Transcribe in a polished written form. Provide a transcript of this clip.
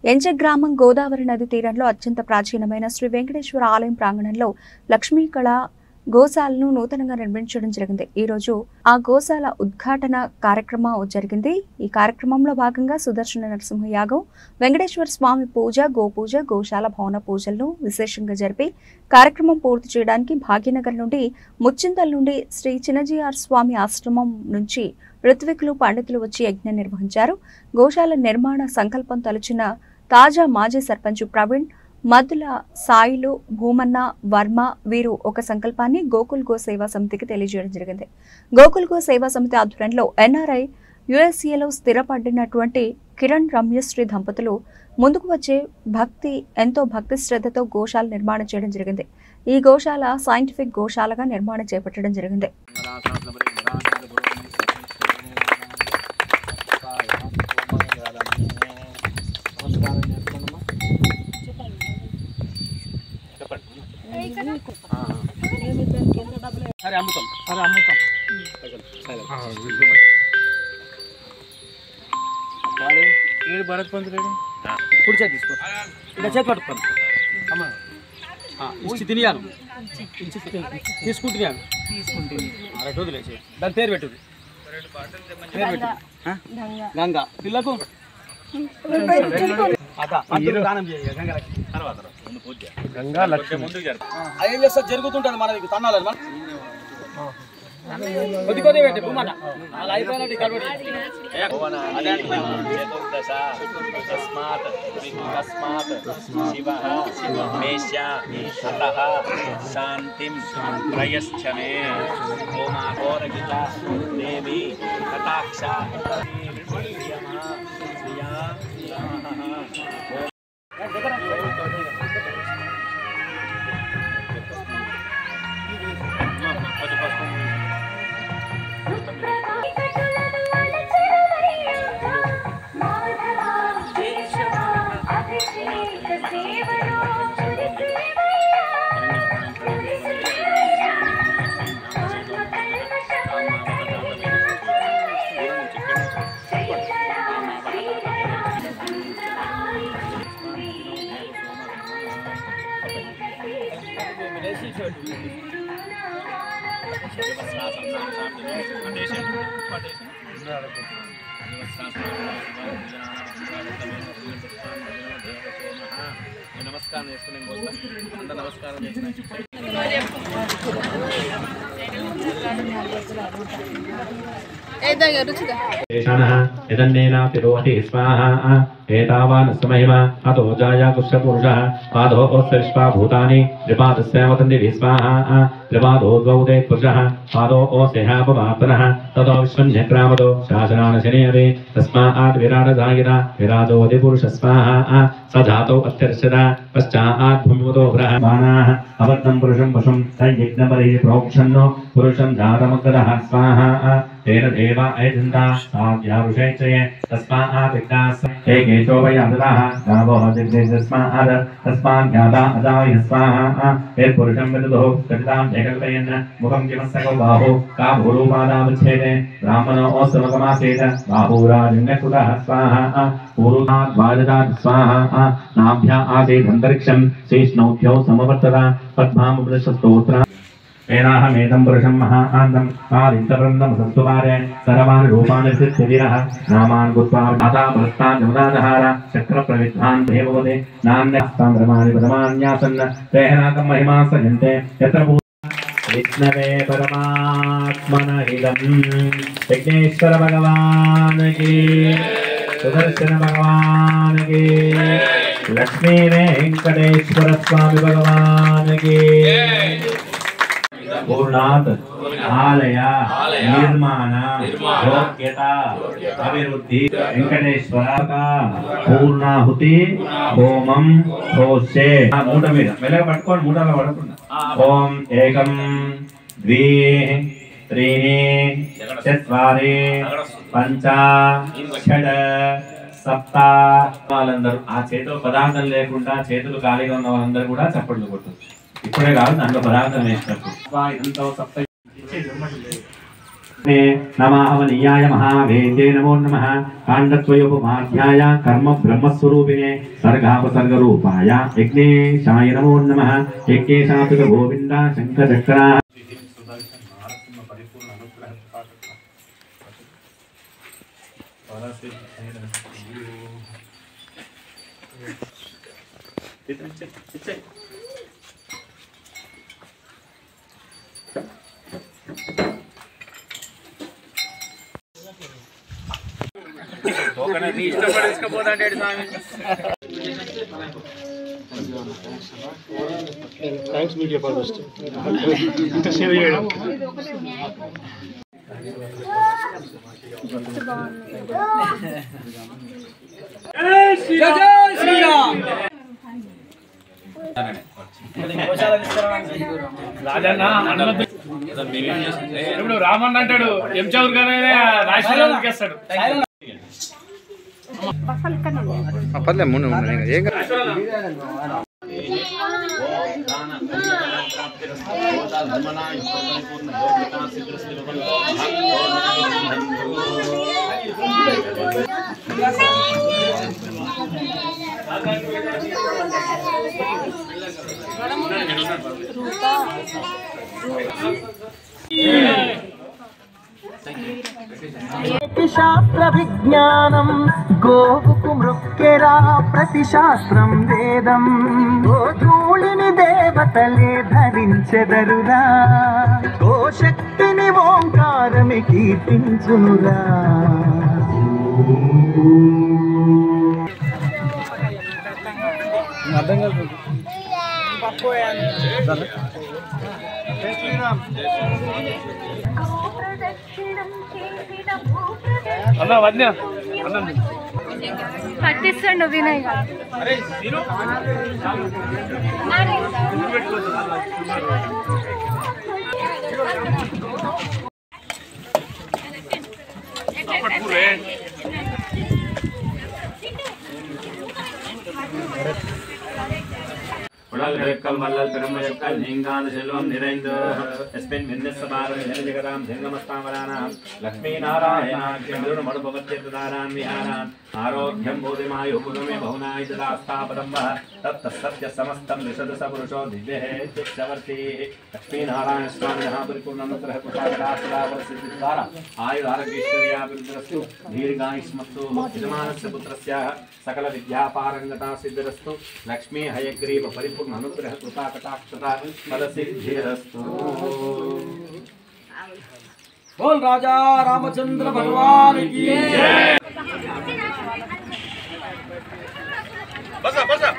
ఎంచ గ్రామం గోదావరి నది తీరంలో అత్యంత ప్రాచీనమైన శ్రీ వెంకటేశ్వర ఆలయం ప్రాంగణంలో లక్ష్మీ కళ గోశాలను నూతనంగా నిర్మించడం జరిగింది. ఈ రోజు ఆ గోశాల ఉద్ఘాటన కార్యక్రమం జరిగింది. ఈ కార్యక్రమంలో భాగంగా సుదర్శన నరసింహ యాగం, వెంకటేశ్వర స్వామి పూజ, గోపూజ, గోశాల భవన పూజలను విశేషంగా జరిపి కార్యక్రమం పూర్తి చేయడానికి భాగ్యనగర్ నుండి, ముచ్చింతల్ నుండి శ్రీ చిన్నజీఆర్ స్వామి ఆశ్రమం నుంచి ఋత్వికులు, పండితులు వచ్చి యజ్ఞం నిర్వహించారు. గోశాల నిర్మాణ సంకల్పం తలచిన తాజా మాజీ సర్పంచ్ ప్రవీణ్, మద్దుల సాయిలు, భూమన్న, వర్మ వీరు ఒక సంకల్పాన్ని గోకుల్ గో సేవా సమితికి తెలియజేయడం జరిగింది. గోకుల్ గో సేవా సమితి ఆధ్వర్యంలో ఎన్ఆర్ఐ యుఎస్ఏలో స్థిరపడినటువంటి కిరణ్ రమ్యశ్రీ దంపతులు ముందుకు వచ్చే ఎంతో భక్తి శ్రద్ధతో గోశాల నిర్మాణం చేయడం జరిగింది. ఈ గోశాల సైంటిఫిక్ గోశాలగా నిర్మాణం చేపట్టడం జరిగింది. సరే అమ్ముతాం ఏడు భరత్ పంతులేడు కుడి చేతి తీసుకో, ఇలా చేతి పట్టుకోండి అమ్మ. ఇచ్చి తినియాను, తీసుకుంటున్నాను అరటి వదిలేసి దాని పేరు పెట్టు, గంగా పిల్లకు ఏం చేస్తా జరుగుతుంటుంది మన తన్నాలని కొద్ది కొద్ది పెట్టి భూమన్న అలా అయిపోయినట్టు నమస్కారం చేసుకునే నమస్కారం एतावानस्तमहिमा अतो जाया कुष्ठपुरुषः पादो ओस्विश्वा भूतानि त्रिपादस्यावतन्ति विस्वाहा त्रिपादोद्वौते पुरुषः पादो ओस्यहापवाप्तनः ततो विश्वन्यक्रामतो शासनानशनेऽपि तस्मात् विराटजागिरा विराजोऽधि पुरुषस्वाहा स धातौ अत्यर्चता पश्चात् भूमिमतो ब्रह्माणाः अवर्तं पुरुषं वशं तयज्ञपरिः प्रोक्षन्नो पुरुषं जातमग्रः स्वाहा तेन देवा ऐजन्ता साध्यावृषैचये तस्मात् विद्यास हे केशो वै अददाः गावो दिग्देशस्मात् तस्मात् ज्ञाता अजाय स्वाहा हे पुरुषं विदुः कटितां एकल्पयन् मुखं किमस्तको बाहु का भूरूपादावच्छेदे ब्राह्मणो ओसमकमासेत बाहुराजन्यकृतः स्वाहा पूर्वात् वाजतात् स्वाहा नाभ्या आसीदन्तरिक्षं शेष्णौभ्यो समवर्तता पद्मामुपनिषत्स्तोत्र एनाहमेदं पुरुषं महान्तम् आदित्यवृन्दं संस्तुवारे सर्वान् रूपान् विसिद्धिरः नामान् गुत्वा माता पुरस्तान् जमुनादहार चक्रप्रविद्धान् देववदे नान्यस्तान् ब्रह्माणि पदमान्यासन् तेहनाकं महिमा सजन्ते यत्र विष्णवे परमात्मन इदं विघ्नेश्वर भगवान् की सुदर्शन भगवान् की लक्ष्मी वेंकटेश्वर स्वामी भगवान् की पूर्णात् आलय निर्माण योग्यता अभिवृद्धि वेंकटेश्वर का पूर्णाहुति होमं होशे मूड మీద మెల్లగా పట్టుకోండి మూడలో పడకుండా ఓం ఏకం ద్వి త్రీణి చత్వారి పంచ షడ్ సప్త వాళ్ళందరూ ఆ చేతిలో పదార్థం లేకుండా చేతులు ఖాళీగా ఉన్న వాళ్ళందరూ కూడా చప్పట్లు కొట్టొచ్చు. ఇప్పుడే కాదు దాంట్లో పదార్థం వేసినప్పుడు ఇదంతా సప్త नमाहवनीयाय महावेद्ये नमो नमः काण्डत्वयोपमाध्याय कर्म ब्रह्मस्वरूपिणे सर्गापसर्गरूपाय यज्ञेशाय नमो नमः यज्ञेशातुक गोविन्द शङ्खचक्रा thanks media for this share చేయడం జై శ్రీరామ్ రాజన్న ఇప్పుడు రామన్న అంటాడు ఎంచౌర్ గానే రాజశేఖర్ చేస్తాడు పర్లే ముందు ఏం శాస్త్ర విజ్ఞానం గోవుకు మృక్కెరా ప్రతి శాస్త్రం వేదం గోధూళిని దేవతలే ధరించెదరురా గోశక్తిని ఓంకారమి కీర్తించునురా అన్న వద్దా పట్టిస్తాడు వినయ్ उडल वल्लल ब्रह्मशक्कल लिंगान सेल्वम निरैंदो अस्मिन् विन्नस्सभारं जगदां धर्मस्तावराणां लक्ष्मी नारायणाख्यं मणुभवत्यदानां विहारान् आरोग्यं बोधिमायु पुनमे बहुनाय ददास्तापदं वः तत्तस्य समस्तं विशदस पुरुषो दिव्यः चित्तवर्ती लक्ष्मी नारायण स्वामिनः परिपूर्णमनुग्रह कृपाकटाक्षरावरसिद्धिद्वारा आयुरारोग्यैश्वर्याभिवृद्धिरस्तु दीर्घायुष्मस्तु यजमानस्य पुत्रस्य सकल विद्यापारंगता सिद्धिरस्तु लक्ष्मी हयग्रीव परिपूर्ण अनुग्रह कृपा कटाक्षता फलसिद्धिरस्तु। बोल राजा रामचंद्र भगवान की जय। बसा बसा